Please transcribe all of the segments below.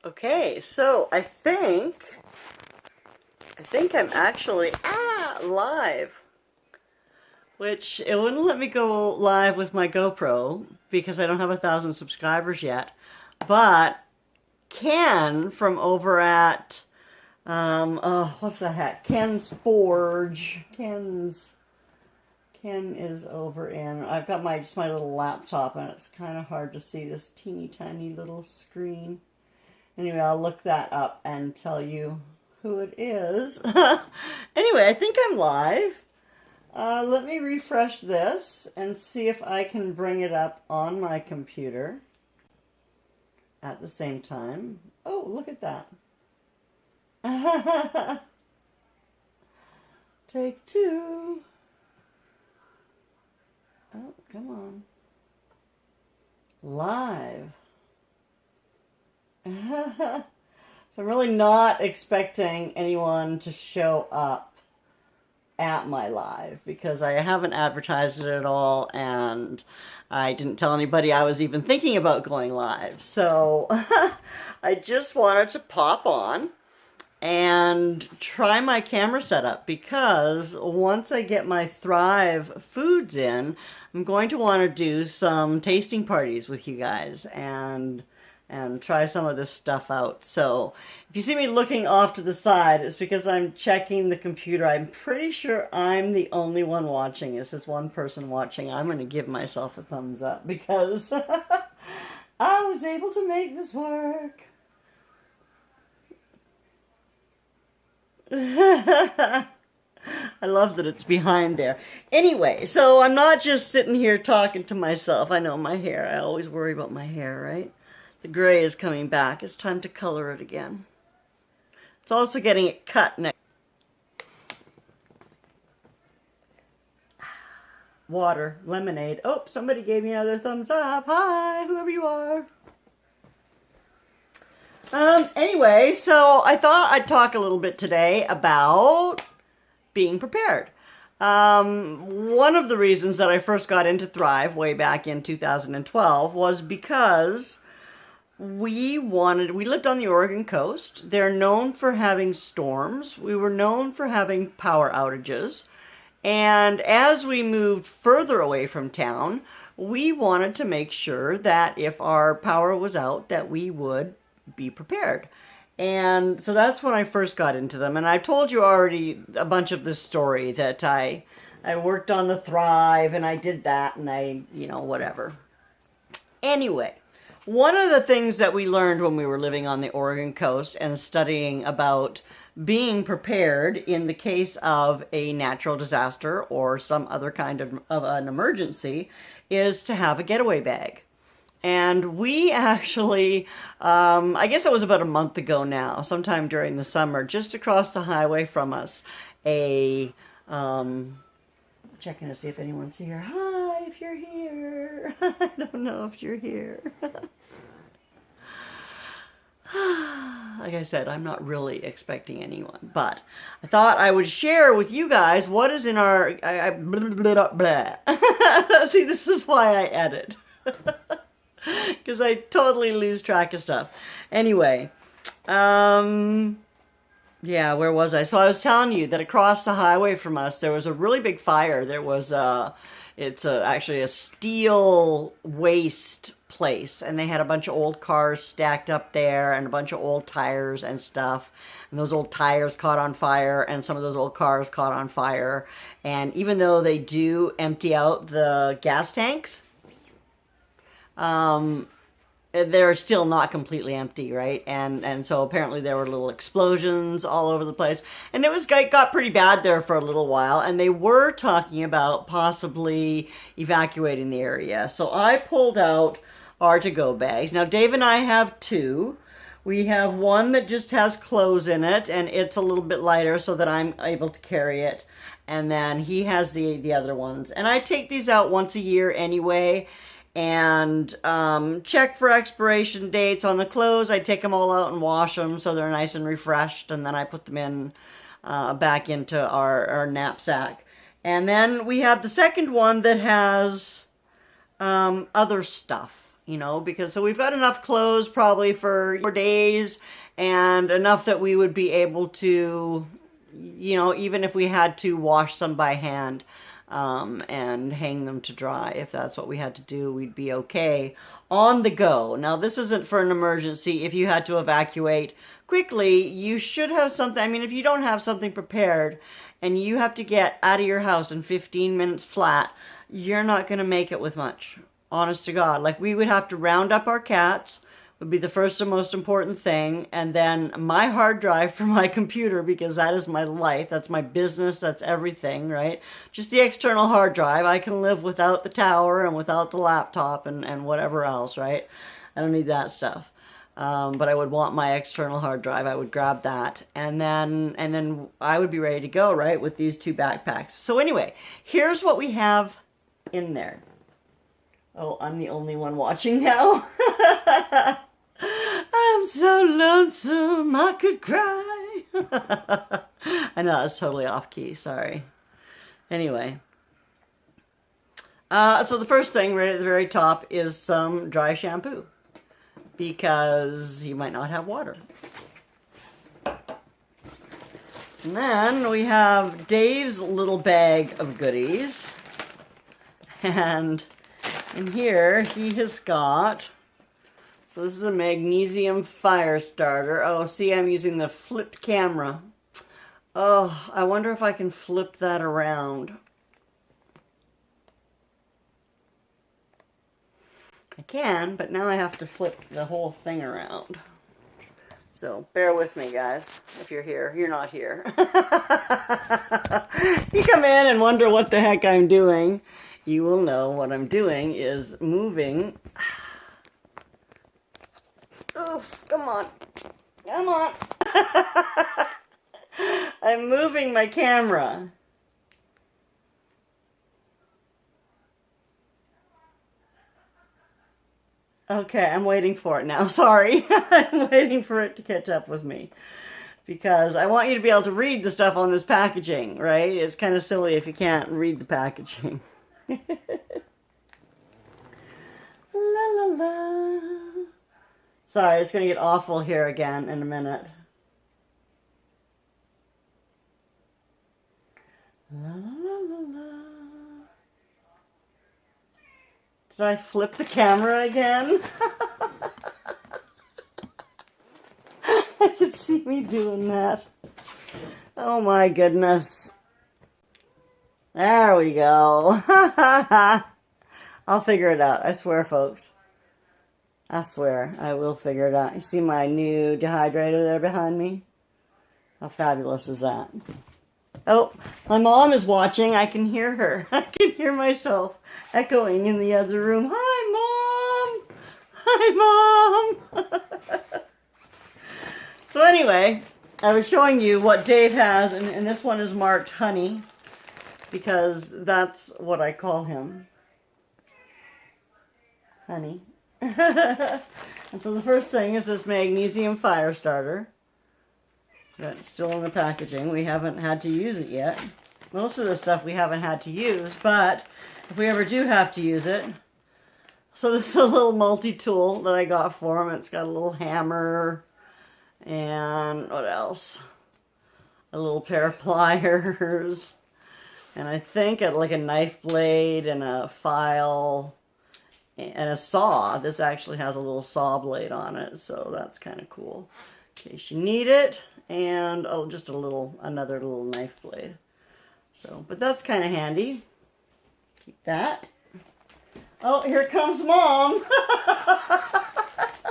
Okay, so I think I'm actually live, which it wouldn't let me go live with my GoPro because I don't have 1,000 subscribers yet. But Ken from over at what's the heck? Ken's Forge. Ken is over in. I've got just my little laptop, and it's kind of hard to see this teeny tiny little screen. Anyway, I'll look that up and tell you who it is. Anyway, I think I'm live. Let me refresh this and see if I can bring it up on my computer at the same time. Oh, look at that. Take two. Oh, come on. Live. So I'm really not expecting anyone to show up at my live because I haven't advertised it at all, and I didn't tell anybody I was even thinking about going live. So I just wanted to pop on and try my camera setup because once I get my Thrive foods in, I'm going to want to do some tasting parties with you guys and try some of this stuff out. So if you see me looking off to the side, it's because I'm checking the computer. I'm pretty sure I'm the only one watching. This is one person watching. I'm going to give myself a thumbs up because I was able to make this work. I love that it's behind there. Anyway, so I'm not just sitting here talking to myself. I know my hair. I always worry about my hair, right? The gray is coming back. It's time to color it again. It's also getting it cut next. Water, lemonade. Oh, somebody gave me another thumbs up. Hi, whoever you are. Anyway, so I thought I'd talk a little bit today about being prepared. One of the reasons that I first got into Thrive way back in 2012 was because we lived on the Oregon coast. They're known for having storms. We were known for having power outages. And as we moved further away from town, we wanted to make sure that if our power was out, that we would be prepared. And so that's when I first got into them. And I told you already a bunch of this story that I worked on the Thrive and I did that and whatever. Anyway, one of the things that we learned when we were living on the Oregon coast and studying about being prepared in the case of a natural disaster or some other kind of an emergency is to have a getaway bag. And we actually, I guess it was about a month ago now, sometime during the summer, just across the highway from us, checking to see if anyone's here. Hi, if you're here. I don't know if you're here. Like I said, I'm not really expecting anyone, but I thought I would share with you guys what is in our, blah, blah, blah. See, this is why I edit. Because I totally lose track of stuff. Anyway, yeah, where was I? So I was telling you that across the highway from us, there was a really big fire. There was actually a steel waste place, and they had a bunch of old cars stacked up there and a bunch of old tires and stuff. And those old tires caught on fire, and some of those old cars caught on fire. And even though they do empty out the gas tanks, they're still not completely empty, right? And so apparently there were little explosions all over the place. And it got pretty bad there for a little while. And they were talking about possibly evacuating the area. So I pulled out our to-go bags. Now, Dave and I have two. We have one that just has clothes in it, and it's a little bit lighter so that I'm able to carry it. And then he has the other ones. And I take these out once a year anyway, and check for expiration dates on the clothes. I take them all out and wash them so they're nice and refreshed, and then I put them in back into our knapsack. And then we have the second one that has other stuff you know, because so we've got enough clothes probably for 4 days, and enough that we would be able to, you know, even if we had to wash some by hand and hang them to dry, if that's what we had to do, we'd be okay on the go. Now, this isn't for an emergency. If you had to evacuate quickly, you should have something. I mean, if you don't have something prepared and you have to get out of your house in 15 minutes flat, you're not going to make it with much. Honest to God. Like, we would have to round up our cats, would be the first and most important thing, and then my hard drive for my computer, because that is my life, that's my business, that's everything, right? Just the external hard drive. I can live without the tower and without the laptop and whatever else, right? I don't need that stuff. But I would want my external hard drive. I would grab that, and then I would be ready to go, right, with these 2 backpacks. So anyway, here's what we have in there. Oh, I'm the only one watching now. I'm so lonesome I could cry. I know, that's totally off key, sorry. Anyway. So the first thing right at the very top is some dry shampoo, because you might not have water. And then we have Dave's little bag of goodies. And in here he has got, so this is a magnesium fire starter. Oh, see, I'm using the flipped camera. Oh, I wonder if I can flip that around. I can, but now I have to flip the whole thing around. So bear with me, guys. If you're here, you're not here. You come in and wonder what the heck I'm doing. You will know what I'm doing is moving. Oof, come on. Come on. I'm moving my camera. Okay, I'm waiting for it now. Sorry. I'm waiting for it to catch up with me. Because I want you to be able to read the stuff on this packaging, right? It's kind of silly if you can't read the packaging. La la la. Sorry, it's going to get awful here again in a minute. La la la la. Did I flip the camera again? I could see me doing that. Oh my goodness. There we go. I'll figure it out. I swear, folks. I swear, I will figure it out. You see my new dehydrator there behind me? How fabulous is that? Oh, my mom is watching. I can hear her. I can hear myself echoing in the other room. Hi, Mom! Hi, Mom! So anyway, I was showing you what Dave has, and this one is marked Honey, because that's what I call him. Honey. And so the first thing is this magnesium fire starter. That's still in the packaging. We haven't had to use it yet. Most of the stuff we haven't had to use, but if we ever do have to use it. So this is a little multi-tool that I got for him. It's got a little hammer and what else? A little pair of pliers. And I think like a knife blade and a file and a saw. This actually has a little saw blade on it, so that's kind of cool in case you need it. And oh, just another little knife blade. So, but that's kind of handy. Keep that. Oh, here comes Mom.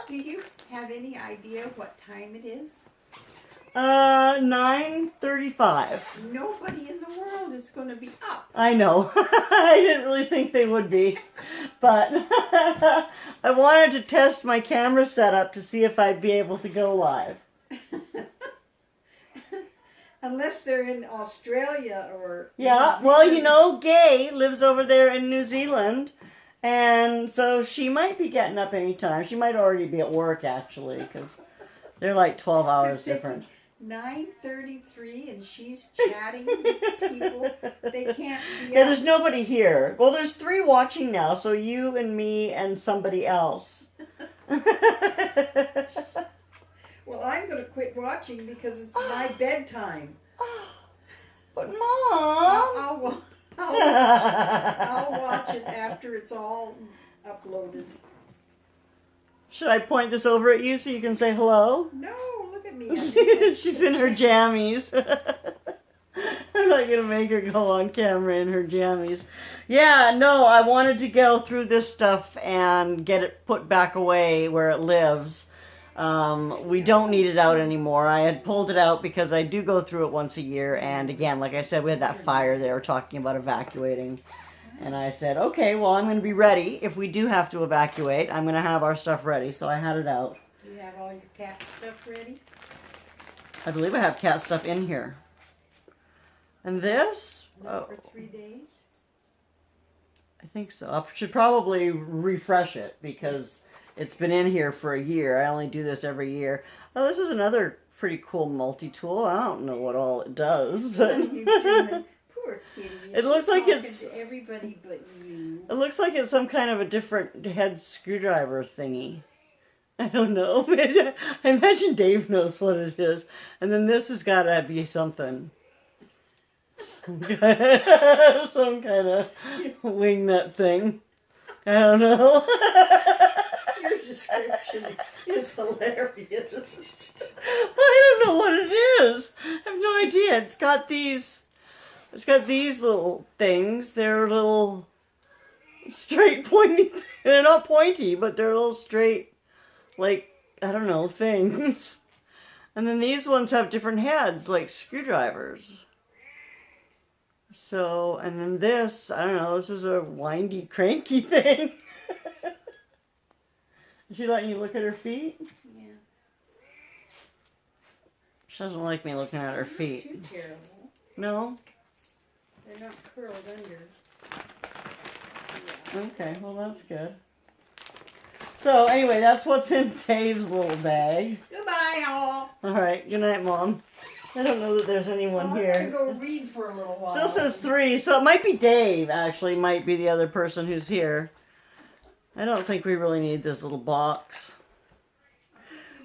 Do you have any idea what time it is? 9:35. Nobody in the world is going to be up. I know. I didn't really think they would be. But I wanted to test my camera setup to see if I'd be able to go live. Unless they're in Australia or... Yeah, well, you know, Gay lives over there in New Zealand. And so she might be getting up anytime. She might already be at work, actually, because they're like 12 hours different. 9:33 and she's chatting with people. They can't be Yeah, up. there's nobody here. Well, there's 3 watching now, so you and me and somebody else. Well, I'm going to quit watching because it's my bedtime. But Mom! I'll watch it after it's all uploaded. Should I point this over at you so you can say hello? No, look at me. I didn't get She's to in her check. jammies. I'm not going to make her go on camera in her jammies. Yeah, no, I wanted to go through this stuff and get it put back away where it lives. We don't need it out anymore. I had pulled it out because I do go through it once a year. And again, like I said, we had that fire they were talking about evacuating. And I said, okay, well, I'm going to be ready. If we do have to evacuate, I'm going to have our stuff ready. So I had it out. Do you have all your cat stuff ready? I believe I have cat stuff in here. And this? Not for 3 days? I think so. I should probably refresh it because it's been in here for a year. I only do this every year. Oh, this is another pretty cool multi-tool. I don't know what all it does, What are but you doing? Poor kitty. It looks She's like talking it's- to everybody but you. it looks like it's some kind of a different head screwdriver thingy. I don't know. I imagine Dave knows what it is. And then this has got to be something. Some kind of wing nut thing. I don't know. Your description is hilarious. I don't know what it is. I have no idea. It's got these little things. They're little straight pointy. They're not pointy, but they're little straight, like, I don't know, things. And then these ones have different heads, like screwdrivers. So, and then this, I don't know, this is a windy, cranky thing. Is she letting you look at her feet? Yeah. She doesn't like me looking at her Not feet. too terrible. No? They're not curled under. Okay, well that's good. So anyway, that's what's in Dave's little bag. Goodbye, all. Alright, good night, Mom. I don't know that there's anyone I'm here. going to go read for a little while. Still says 3, so it might be Dave, actually, might be the other person who's here. I don't think we really need this little box.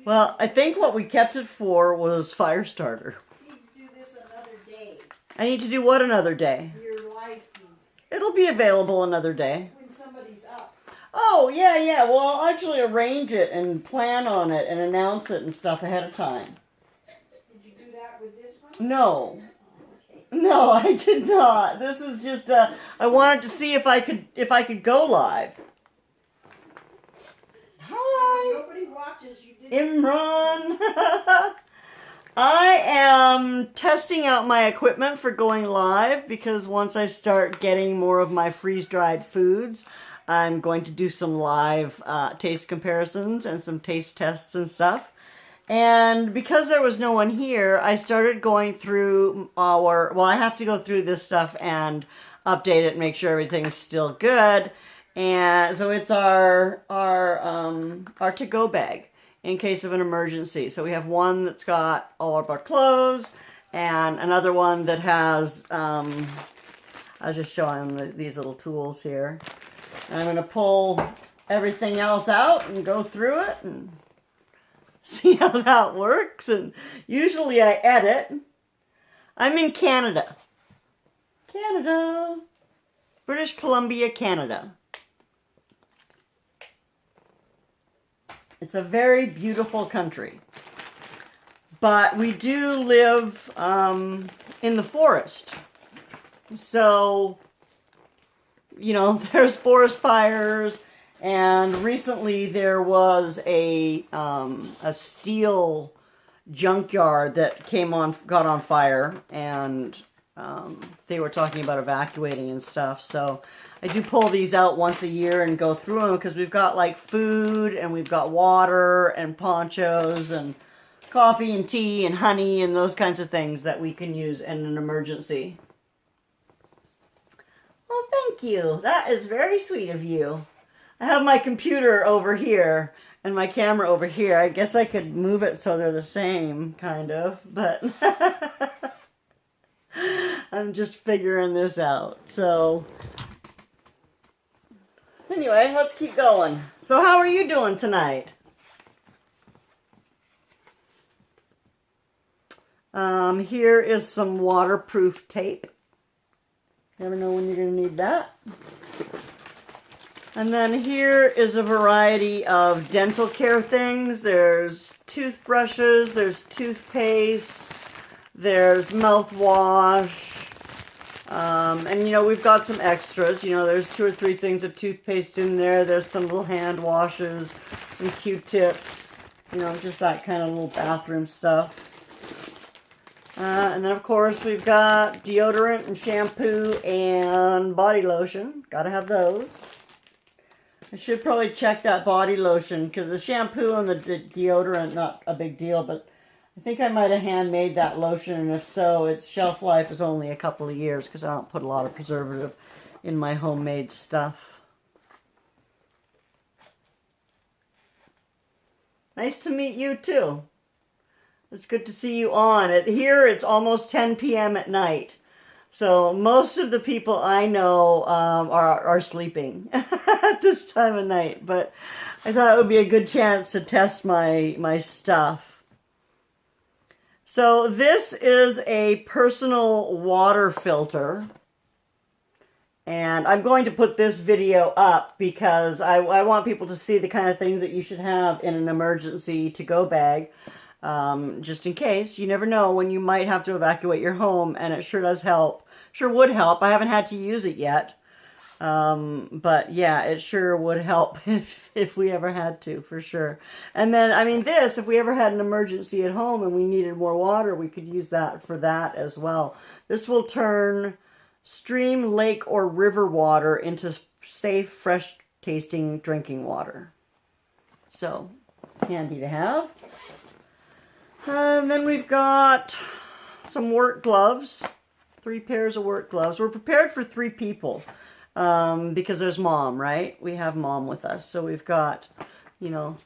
Well, I think what we kept it for was fire starter. You need to do this another day. I need to do what another day? Your life It'll be available another day. when somebody's up. Oh, yeah. Well, I'll actually arrange it and plan on it and announce it and stuff ahead of time. Did you do that with this one? No. Okay. No, I did not. This is just I wanted to see if I could go live. Hi, Nobody watches. You didn't. Imran. I am testing out my equipment for going live because once I start getting more of my freeze-dried foods, I'm going to do some live taste comparisons and some taste tests and stuff. And because there was no one here, I started going through I have to go through this stuff and update it and make sure everything's still good. And so it's our to-go bag in case of an emergency. So we have one that's got all of our clothes and another one that has, I was just showing them these little tools here. And I'm going to pull everything else out and go through it and see how that works. And usually I edit. I'm in Canada. British Columbia, Canada. It's a very beautiful country. But we do live in the forest. So, there's forest fires. And recently there was a steel junkyard that got on fire. And they were talking about evacuating and stuff. So I do pull these out once a year and go through them because we've got like food and we've got water and ponchos and coffee and tea and honey and those kinds of things that we can use in an emergency. Well, thank you. That is very sweet of you. I have my computer over here and my camera over here. I guess I could move it so they're the same, kind of, but I'm just figuring this out. So anyway, let's keep going. So how are you doing tonight? Here is some waterproof tape. Never know when you're going to need that. And then here is a variety of dental care things. There's toothbrushes, there's toothpaste, there's mouthwash. And, you know, we've got some extras. You know, there's 2 or 3 things of toothpaste in there. There's some little hand washes, some Q-tips, you know, just that kind of little bathroom stuff. And then, of course, we've got deodorant and shampoo and body lotion. Gotta have those. I should probably check that body lotion because the shampoo and the deodorant, not a big deal, but I think I might have handmade that lotion, and if so, its shelf life is only a couple of years because I don't put a lot of preservative in my homemade stuff. Nice to meet you, too. It's good to see you on. Here, it's almost 10 p.m. at night. So most of the people I know are sleeping at this time of night. But I thought it would be a good chance to test my stuff. So this is a personal water filter. And I'm going to put this video up because I want people to see the kind of things that you should have in an emergency to-go bag. Just in case. You never know when you might have to evacuate your home, and it sure does help. Sure would help. I haven't had to use it yet. But yeah, it sure would help if we ever had to, for sure. And then, I mean, this, if we ever had an emergency at home and we needed more water, we could use that for that as well. This will turn stream, lake, or river water into safe, fresh tasting drinking water. So, handy to have. And then we've got some work gloves, 3 pairs of work gloves. We're prepared for 3 people because there's Mom, right? We have Mom with us. So we've got, you know,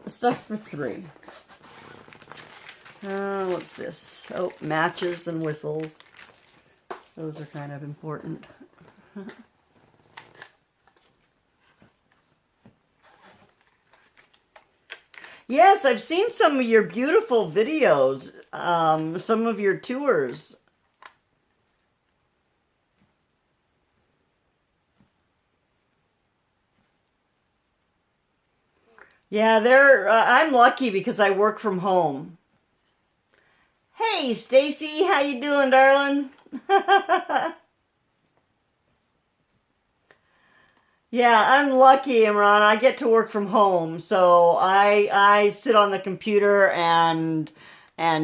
stuff for 3. What's this? Oh, matches and whistles. Those are kind of important. Yes, I've seen some of your beautiful videos, some of your tours. Yeah, I'm lucky because I work from home. Hey, Stacy, how you doing, darling? Yeah, I'm lucky, Imran. I get to work from home, so I sit on the computer and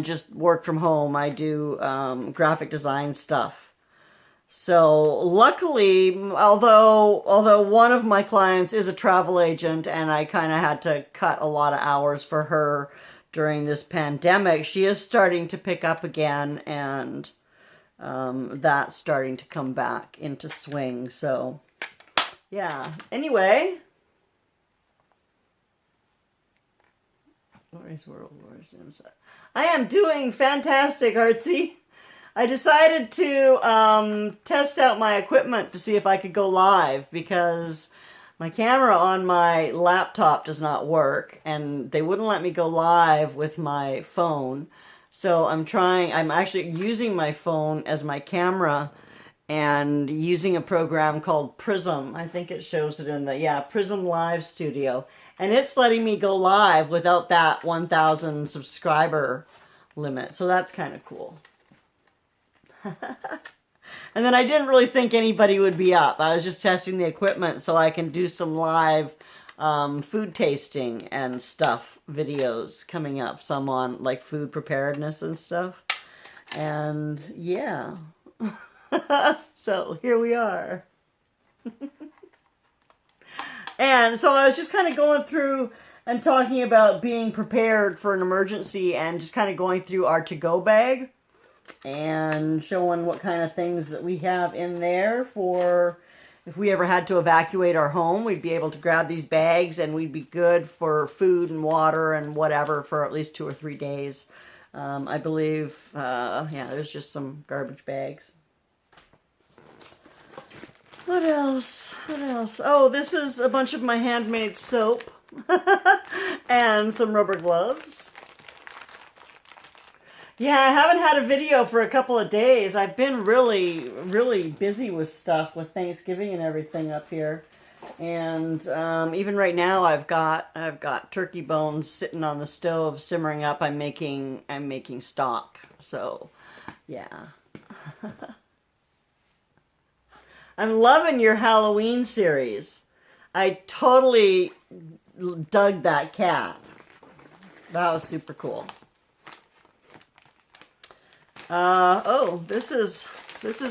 just work from home. I do graphic design stuff. So luckily, although one of my clients is a travel agent, and I kind of had to cut a lot of hours for her during this pandemic, she is starting to pick up again, and that's starting to come back into swing. So. Yeah, anyway. I am doing fantastic, Artsy. I decided to test out my equipment to see if I could go live because my camera on my laptop does not work and they wouldn't let me go live with my phone. So I'm actually using my phone as my camera and using a program called Prism. I think it shows it in the, Prism Live Studio. And it's letting me go live without that 1,000 subscriber limit. So that's kind of cool. And then I didn't really think anybody would be up. I was just testing the equipment so I can do some live food tasting and stuff videos coming up. Some on like food preparedness and stuff. And yeah. So here we are. And so I was just kind of going through and talking about being prepared for an emergency and just kind of going through our to-go bag and showing what kind of things that we have in there for if we ever had to evacuate our home, we'd be able to grab these bags and we'd be good for food and water and whatever for at least 2 or 3 days. I believe, yeah, there's just some garbage bags. What else? What else? Oh, this is a bunch of my handmade soap and some rubber gloves. Yeah, I haven't had a video for a couple of days. I've been really, really busy with stuff with Thanksgiving and everything up here. And even right now I've got turkey bones sitting on the stove simmering up. I'm making stock. So, yeah. I'm loving your Halloween series. I totally dug that cat. That was super cool. Oh, this is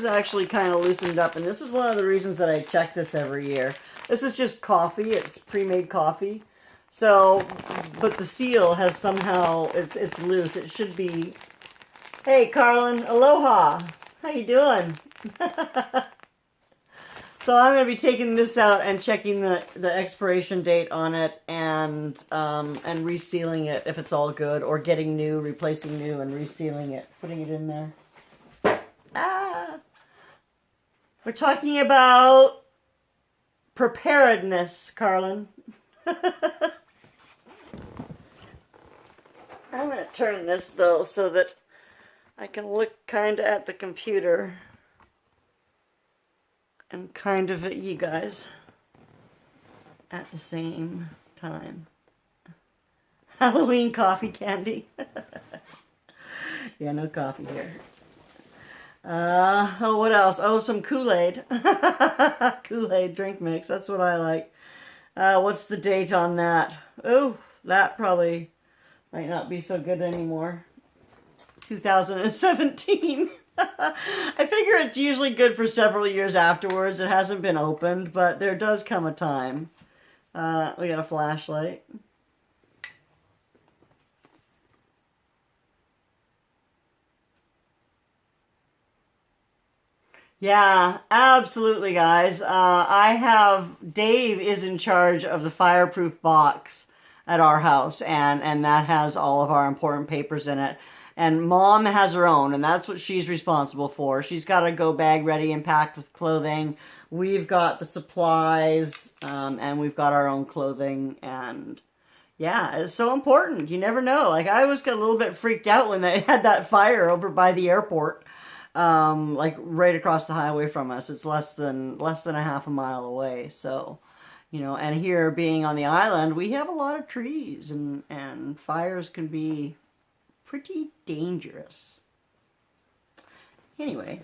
actually kind of loosened up, and this is one of the reasons that I check this every year. This is just coffee. It's pre-made coffee. So, but the seal has somehow, it's loose. It should be, hey, Carlin, aloha. How you doing? So I'm going to be taking this out and checking the expiration date on it and resealing it if it's all good, or getting new, replacing new, and resealing it, putting it in there. Ah! We're talking about preparedness, Carlin. I'm going to turn this, though, so that I can look kind of at the computer and kind of at you guys at the same time. Halloween coffee candy. Yeah, no coffee here. Oh, what else? Oh, some Kool-Aid. Kool-Aid drink mix. That's what I like. What's the date on that? Oh, that probably might not be so good anymore. 2017. I figure it's usually good for several years afterwards. It hasn't been opened, but there does come a time. We got a flashlight. Yeah, absolutely, guys. Dave is in charge of the fireproof box at our house, and that has all of our important papers in it. And Mom has her own, and that's what she's responsible for. She's got a go bag ready and packed with clothing. We've got the supplies, and we've got our own clothing. And yeah, it's so important. You never know. Like, I was a little bit freaked out when they had that fire over by the airport, like right across the highway from us. It's less than a half a mile away. So, you know, and here being on the island, we have a lot of trees, and fires can be pretty dangerous. Anyway,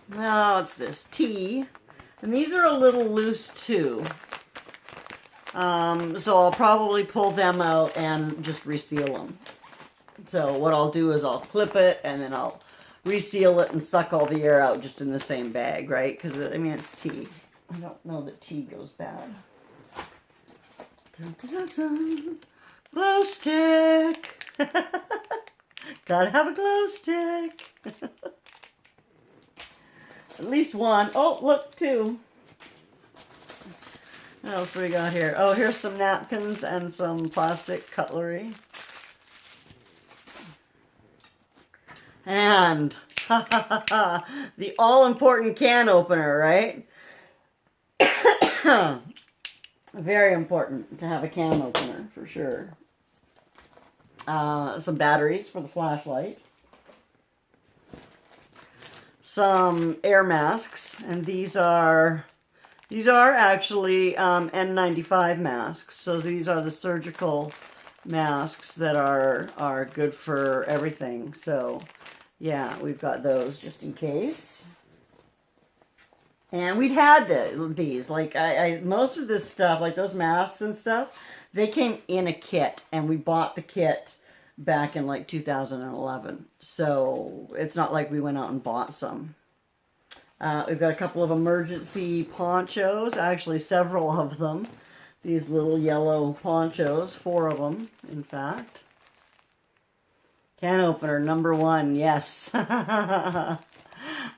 now it's this tea, and these are a little loose too. So I'll probably pull them out and just reseal them. So what I'll do is I'll clip it and then I'll reseal it and suck all the air out just in the same bag, right? Because I mean, it's tea. I don't know that tea goes bad. Dun, dun, dun, dun. Glow stick. Gotta have a glow stick. At least one. Oh, look, two. What else we got here? Oh, here's some napkins and some plastic cutlery. And the all-important can opener, right? Very important to have a can opener, for sure. Some batteries for the flashlight. Some air masks, and these are actually N95 masks. So these are the surgical masks that are good for everything. So yeah, we've got those just in case. And we've had these, like most of this stuff, like those masks and stuff, they came in a kit, and we bought the kit back in like 2011. So it's not like we went out and bought some. We've got a couple of emergency ponchos, actually several of them. These little yellow ponchos, 4 of them, in fact. Can opener, number 1, yes.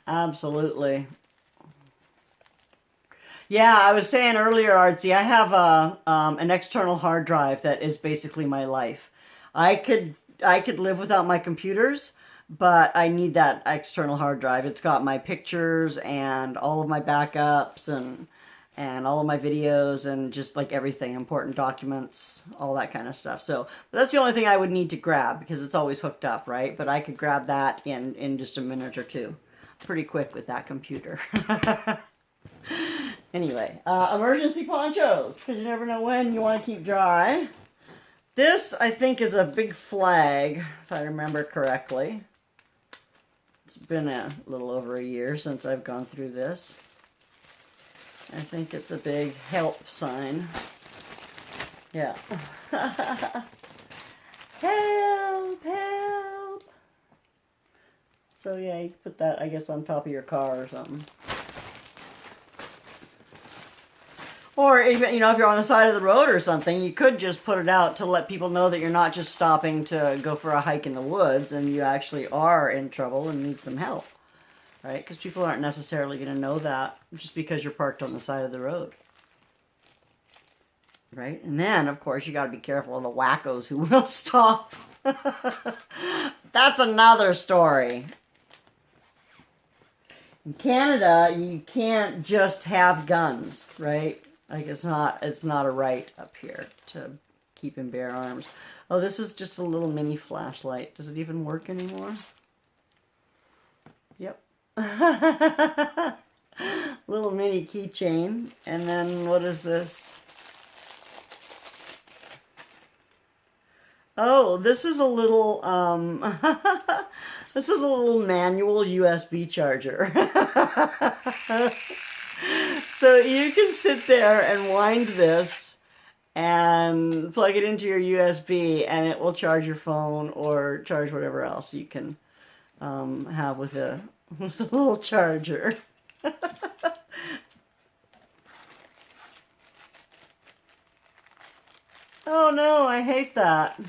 Absolutely. Yeah, I was saying earlier, Artsy, I have an external hard drive that is basically my life. I could live without my computers, but I need that external hard drive. It's got my pictures and all of my backups and all of my videos and just like everything, important documents, all that kind of stuff. So but that's the only thing I would need to grab because it's always hooked up, right? But I could grab that in just a minute or two. Pretty quick with that computer. Anyway, emergency ponchos, because you never know when you want to keep dry. This, I think, is a big flag, if I remember correctly. It's been a little over a year since I've gone through this. I think it's a big help sign. Yeah. Help, help. So yeah, you can put that, I guess, on top of your car or something. Or even, you know, if you're on the side of the road or something, you could just put it out to let people know that you're not just stopping to go for a hike in the woods and you actually are in trouble and need some help. Right? Because people aren't necessarily going to know that just because you're parked on the side of the road. Right? And then, of course, you got to be careful of the wackos who will stop. That's another story. In Canada, you can't just have guns, right? Like it's not a right up here to keep and bear arms. Oh, this is just a little mini flashlight. Does it even work anymore? Yep. Little mini keychain. And then what is this? Oh, this is a little this is a little manual USB charger. So you can sit there and wind this and plug it into your USB and it will charge your phone or charge whatever else you can have with a little charger. Oh no, I hate that.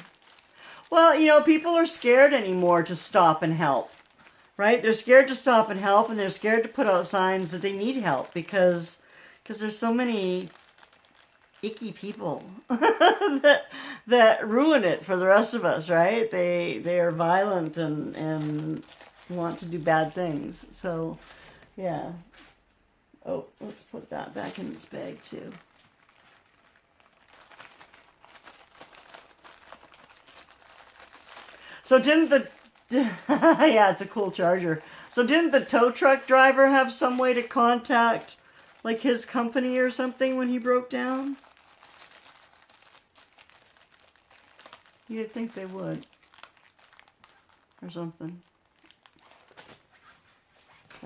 Well, you know, people are scared anymore to stop and help. Right? They're scared to stop and help, and they're scared to put out signs that they need help because there's so many icky people that ruin it for the rest of us, right? They are violent and want to do bad things. So, yeah. Oh, let's put that back in this bag too. So didn't the yeah, it's a cool charger. So didn't the tow truck driver have some way to contact like his company or something when he broke down? You'd think they would. Or something.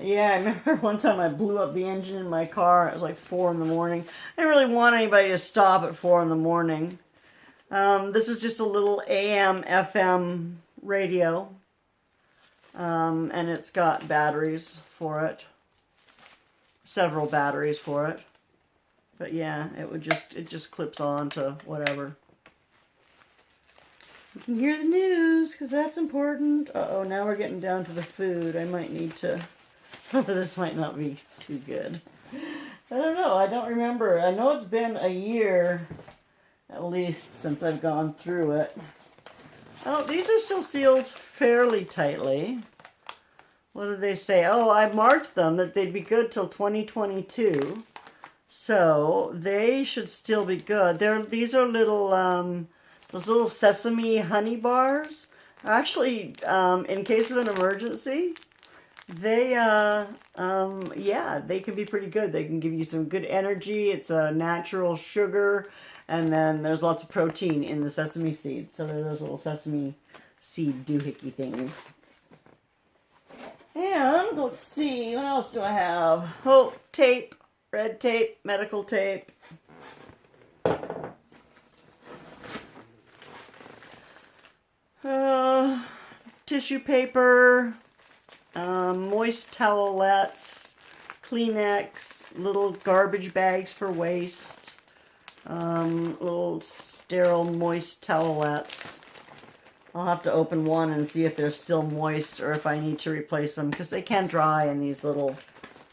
Yeah, I remember one time I blew up the engine in my car. It was like 4 in the morning. I didn't really want anybody to stop at 4 in the morning. This is just a little AM, FM radio. And it's got batteries for it. Several batteries for it. But yeah, it just clips on to whatever. You can hear the news, because that's important. Uh-oh, now we're getting down to the food. I might need to... Some of this might not be too good. I don't know. I don't remember. I know it's been a year, at least, since I've gone through it. Oh, these are still sealed fairly tightly. What did they say? Oh, I marked them that they'd be good till 2022. So, they should still be good. These are little... those little sesame honey bars, actually, in case of an emergency, they, yeah, they can be pretty good. They can give you some good energy. It's a natural sugar, and then there's lots of protein in the sesame seeds. So they're those little sesame seed doohickey things. And, let's see, what else do I have? Oh, tape, red tape, medical tape. Tissue paper, moist towelettes, Kleenex, little garbage bags for waste, little sterile moist towelettes. I'll have to open one and see if they're still moist or if I need to replace them because they can dry in these little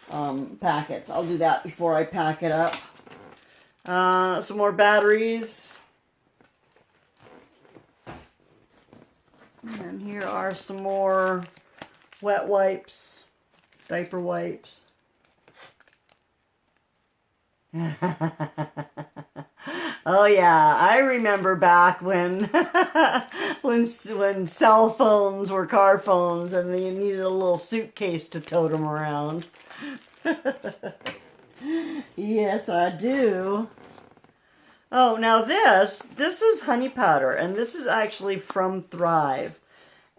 packets. I'll do that before I pack it up. Some more batteries. And here are some more wet wipes, diaper wipes. Oh yeah, I remember back when when cell phones were car phones and you needed a little suitcase to tote them around. Yes, I do. Oh, now this is honey powder, and this is actually from Thrive.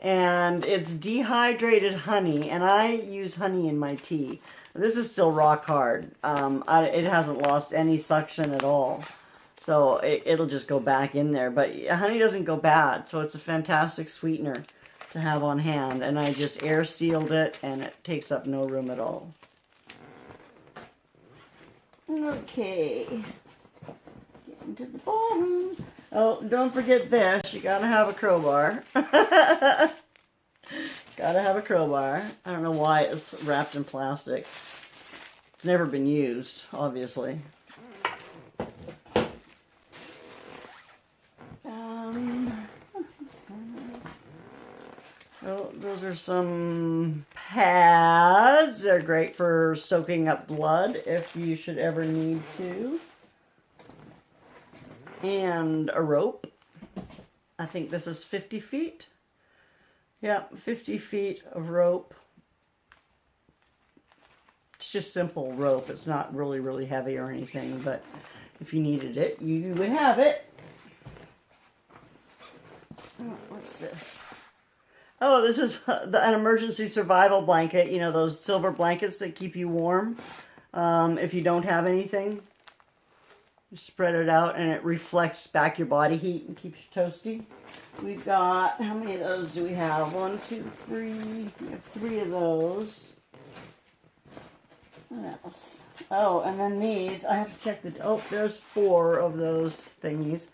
And it's dehydrated honey, and I use honey in my tea. This is still rock hard. It hasn't lost any suction at all. So it'll just go back in there. But honey doesn't go bad, so it's a fantastic sweetener to have on hand. And I just air sealed it, and it takes up no room at all. Okay. Getting to the bottom. Oh, don't forget this. You gotta have a crowbar. Gotta have a crowbar. I don't know why it's wrapped in plastic. It's never been used, obviously. Oh, those are some pads. They're great for soaking up blood if you should ever need to. And a rope. I think this is 50 feet. Yeah, 50 feet of rope. It's just simple rope. It's not really, really heavy or anything, but if you needed it, you would have it. Oh, what's this? Oh, this is an emergency survival blanket. You know, those silver blankets that keep you warm if you don't have anything. You spread it out and it reflects back your body heat and keeps you toasty. We've got, how many of those do we have? 1, 2, 3. We have 3 of those. What else? Oh, and then these, I have to check the, oh, there's 4 of those thingies.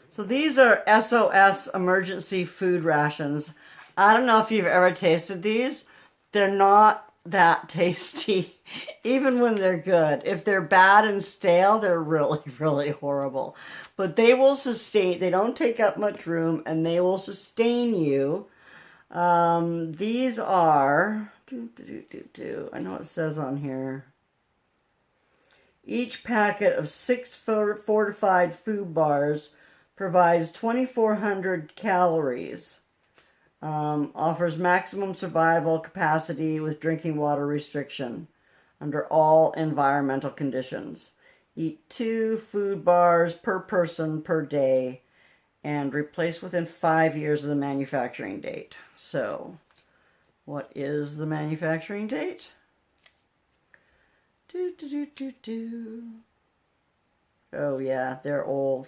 So these are SOS emergency food rations. I don't know if you've ever tasted these. They're not that tasty, even when they're good. If they're bad and stale, they're really, really horrible. But they will sustain, they don't take up much room, and they will sustain you. These are, I know it says on here, each packet of 6 fortified food bars provides 2,400 calories. Offers maximum survival capacity with drinking water restriction under all environmental conditions. Eat 2 food bars per person per day and replace within 5 years of the manufacturing date. So, what is the manufacturing date? Oh yeah, they're old.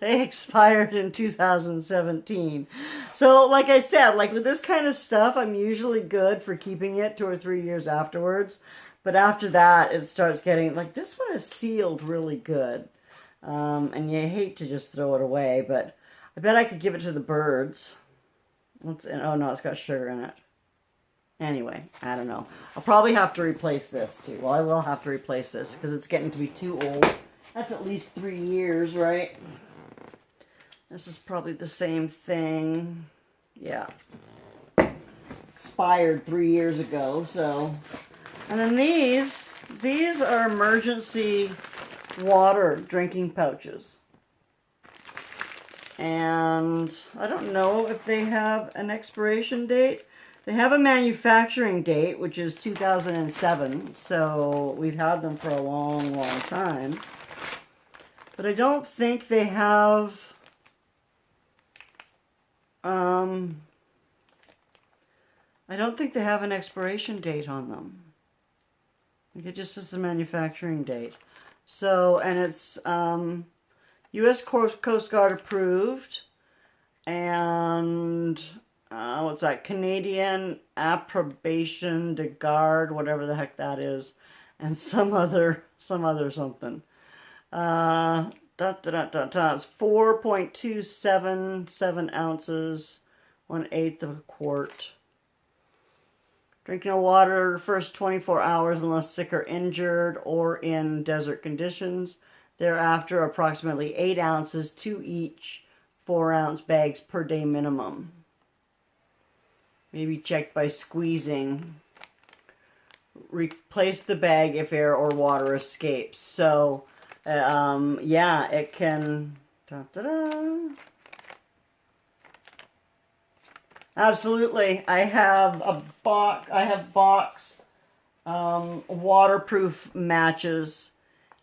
They expired in 2017. So, like I said, like with this kind of stuff, I'm usually good for keeping it 2 or 3 years afterwards. But after that, it starts getting, like this one is sealed really good. And you hate to just throw it away, but I bet I could give it to the birds. What's in, oh no, it's got sugar in it. Anyway, I don't know. I'll probably have to replace this too. Well, I will have to replace this because it's getting to be too old. That's at least 3 years, right? This is probably the same thing. Yeah. Expired 3 years ago, so. And then these are emergency water drinking pouches. And I don't know if they have an expiration date. They have a manufacturing date, which is 2007, so we've had them for a long, long time. But I don't think they have, I don't think they have an expiration date on them. I think it just says the manufacturing date. So, and it's U.S. Coast Guard approved, and what's that? Canadian Approbation de Garde, whatever the heck that is, and some other something. It's 4.277 ounces, 1/8 of a quart. Drink no water the first 24 hours unless sick or injured or in desert conditions. Thereafter, approximately 8 ounces, 2 each 4-ounce bags per day minimum. Maybe checked by squeezing. Replace the bag if air or water escapes. So, yeah, it can... Da-da-da. Absolutely. I have box waterproof matches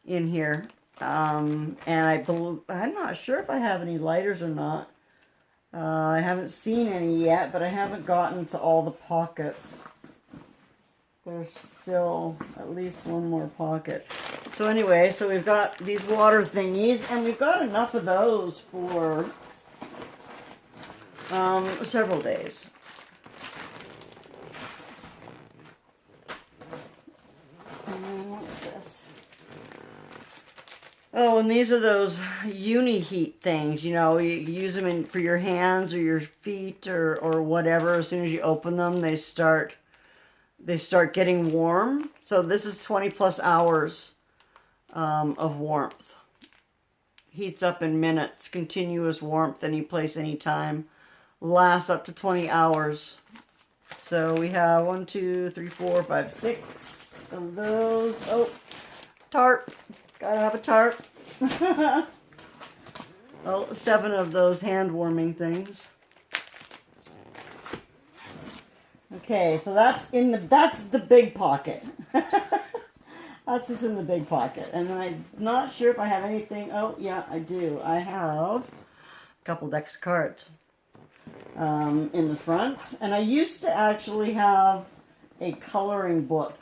in here. And I'm not sure if I have any lighters or not. I haven't seen any yet, but I haven't gotten to all the pockets. There's still at least one more pocket. So anyway, so we've got these water thingies, and we've got enough of those for several days. What's this? Oh, and these are those uni-heat things. You know, you use them for your hands or your feet or whatever. As soon as you open them, they start getting warm. So this is 20 plus hours of warmth. Heats up in minutes. Continuous warmth any place, anytime. Lasts up to 20 hours. So we have 1, 2, 3, 4, 5, 6 of those. Oh, tarp. Gotta have a tarp. Oh, 7 of those hand warming things. Okay, so that's the big pocket. That's what's in the big pocket. And I'm not sure if I have anything. Oh, yeah, I do. I have a couple decks of cards in the front. And I used to actually have a coloring book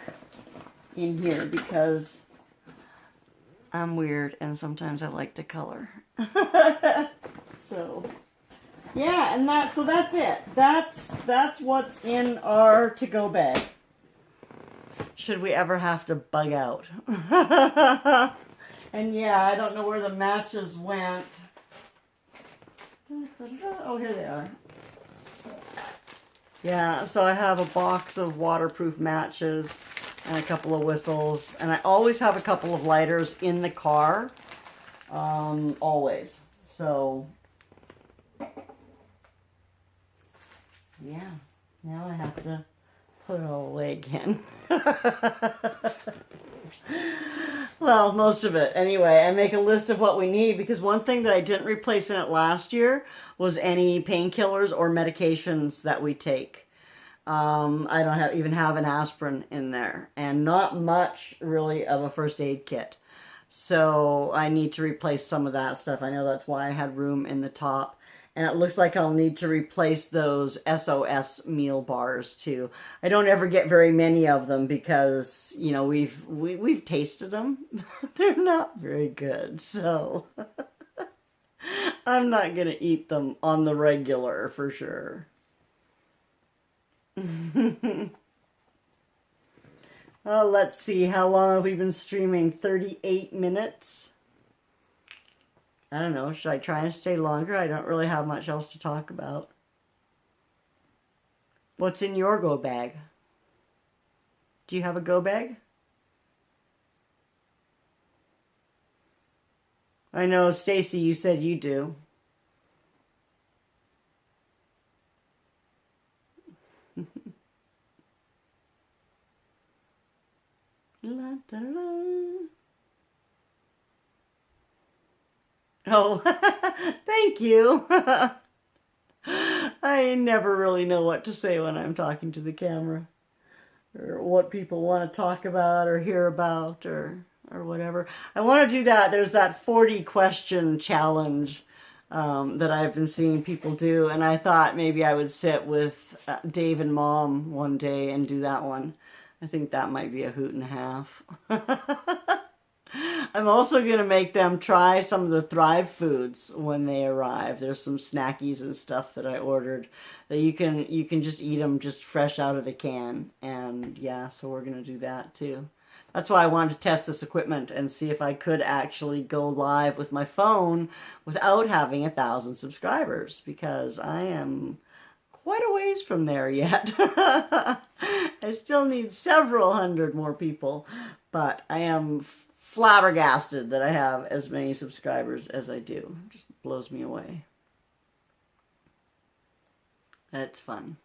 in here because I'm weird and sometimes I like to color. So, yeah, and that's it. That's what's in our to-go bag. Should we ever have to bug out. And yeah, I don't know where the matches went. Oh, here they are. Yeah, so I have a box of waterproof matches and a couple of whistles. And I always have a couple of lighters in the car. Always. So, yeah. Now I have to put it all away again. Well, most of it. Anyway, I make a list of what we need because one thing that I didn't replace in it last year was any painkillers or medications that we take. I don't even have an aspirin in there and not much really of a first aid kit. So I need to replace some of that stuff. I know that's why I had room in the top. And it looks like I'll need to replace those SOS meal bars too. I don't ever get very many of them because, you know, we've tasted them. They're not very good, so I'm not going to eat them on the regular for sure. Well, let's see, how long have we been streaming? 38 minutes? I don't know, should I try and stay longer? I don't really have much else to talk about. What's in your go bag? Do you have a go bag? I know, Stacy, you said you do. La, da, da. Oh, thank you. I never really know what to say when I'm talking to the camera. Or what people want to talk about or hear about or whatever. I want to do that. There's that 40 question challenge that I've been seeing people do. And I thought maybe I would sit with Dave and Mom one day and do that one. I think that might be a hoot and a half. I'm also going to make them try some of the Thrive foods when they arrive. There's some snackies and stuff that I ordered that you can just eat them just fresh out of the can. And yeah, so we're going to do that too. That's why I wanted to test this equipment and see if I could actually go live with my phone without having 1,000 subscribers, because I am quite a ways from there yet. I still need several hundred more people, but I am flabbergasted that I have as many subscribers as I do. It just blows me away. It's fun.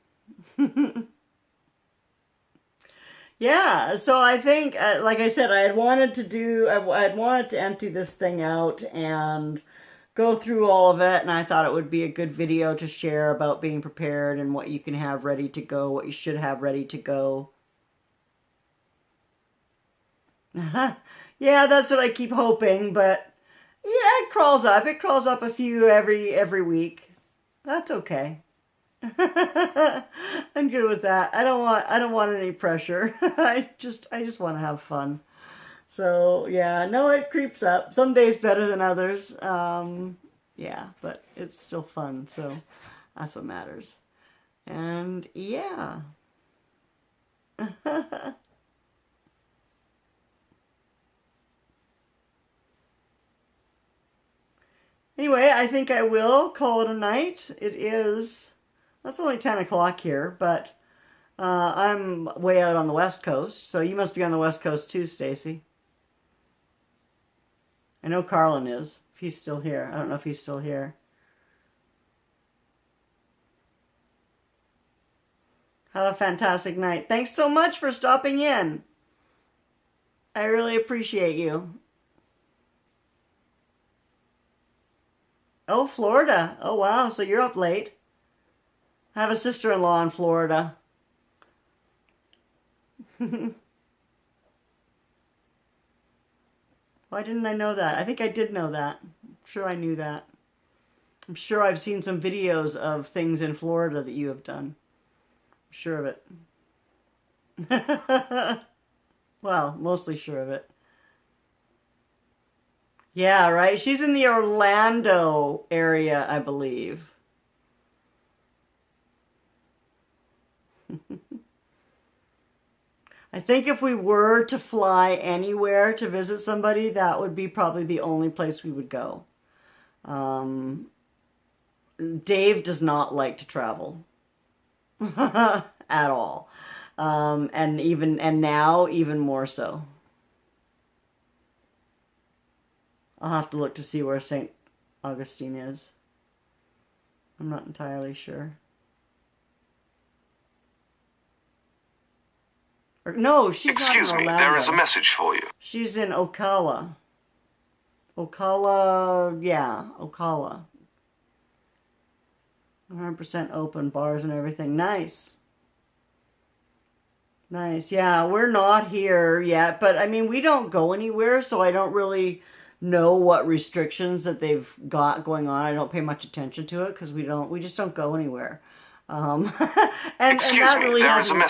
Yeah, so I think, like I said, I had wanted to empty this thing out and go through all of it, and I thought it would be a good video to share about being prepared and what you can have ready to go, what you should have ready to go. Yeah, that's what I keep hoping, but yeah, it crawls up. It crawls up a few every week. That's okay. I'm good with that. I don't want any pressure. I just want to have fun. So yeah, no, it creeps up. Some days better than others. Yeah, but it's still fun. So that's what matters. And yeah. Anyway, I think I will call it a night. That's only 10 o'clock here, but I'm way out on the West Coast, so you must be on the West Coast too, Stacy. I know Carlin is, if he's still here. I don't know if he's still here. Have a fantastic night. Thanks so much for stopping in. I really appreciate you. Oh, Florida. Oh, wow. So you're up late. I have a sister-in-law in Florida. Why didn't I know that? I think I did know that. I'm sure I knew that. I'm sure I've seen some videos of things in Florida that you have done. I'm sure of it. Well, mostly sure of it. Yeah, right? She's in the Orlando area, I believe. I think if we were to fly anywhere to visit somebody, that would be probably the only place we would go. Dave does not like to travel at all. And now even more so. I'll have to look to see where St. Augustine is. I'm not entirely sure. No, she's Excuse not in me, Orlando. there is a message for you. She's in Ocala. Ocala, yeah, Ocala. 100% open, bars and everything. Nice. Nice, yeah, we're not here yet, but I mean, we don't go anywhere, so I don't really know what restrictions that they've got going on. I don't pay much attention to it because we just don't go anywher. and that really hasn't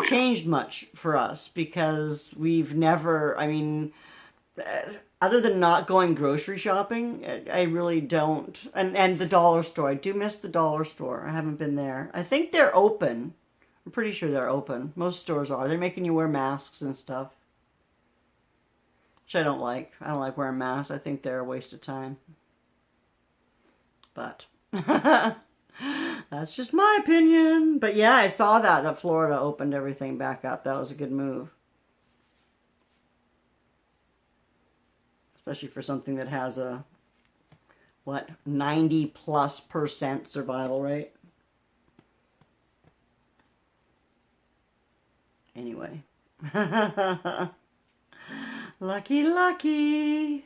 changed much for us because we've never, I mean, other than not going grocery shopping, I really don't. And the dollar store, I do miss the dollar store. I haven't been there. I think they're open. I'm pretty sure they're open. Most stores are. They're making you wear masks and stuff, which I don't like. I don't like wearing masks. I think they're a waste of time. But that's just my opinion. But yeah, I saw that Florida opened everything back up. That was a good move. Especially for something that has a, 90+% survival rate. Anyway. Lucky, lucky.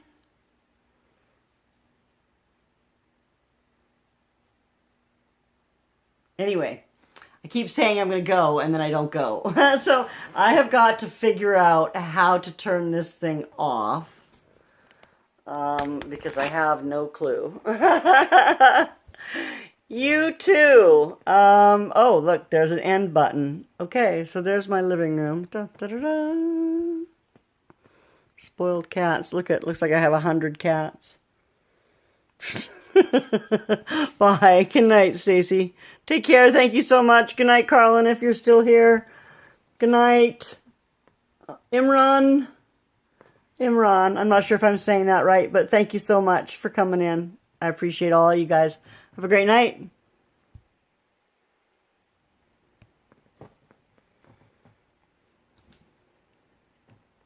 Anyway, I keep saying I'm going to go and then I don't go. So I have got to figure out how to turn this thing off. Because I have no clue. You too. Oh, look, there's an end button. Okay, so there's my living room. Da, da, da, da. Spoiled cats. Looks like I have 100 cats. Bye. Good night, Stacy. Take care. Thank you so much. Good night, Carlin, if you're still here. Good night. Imran. I'm not sure if I'm saying that right, but thank you so much for coming in. I appreciate all you guys. Have a great night.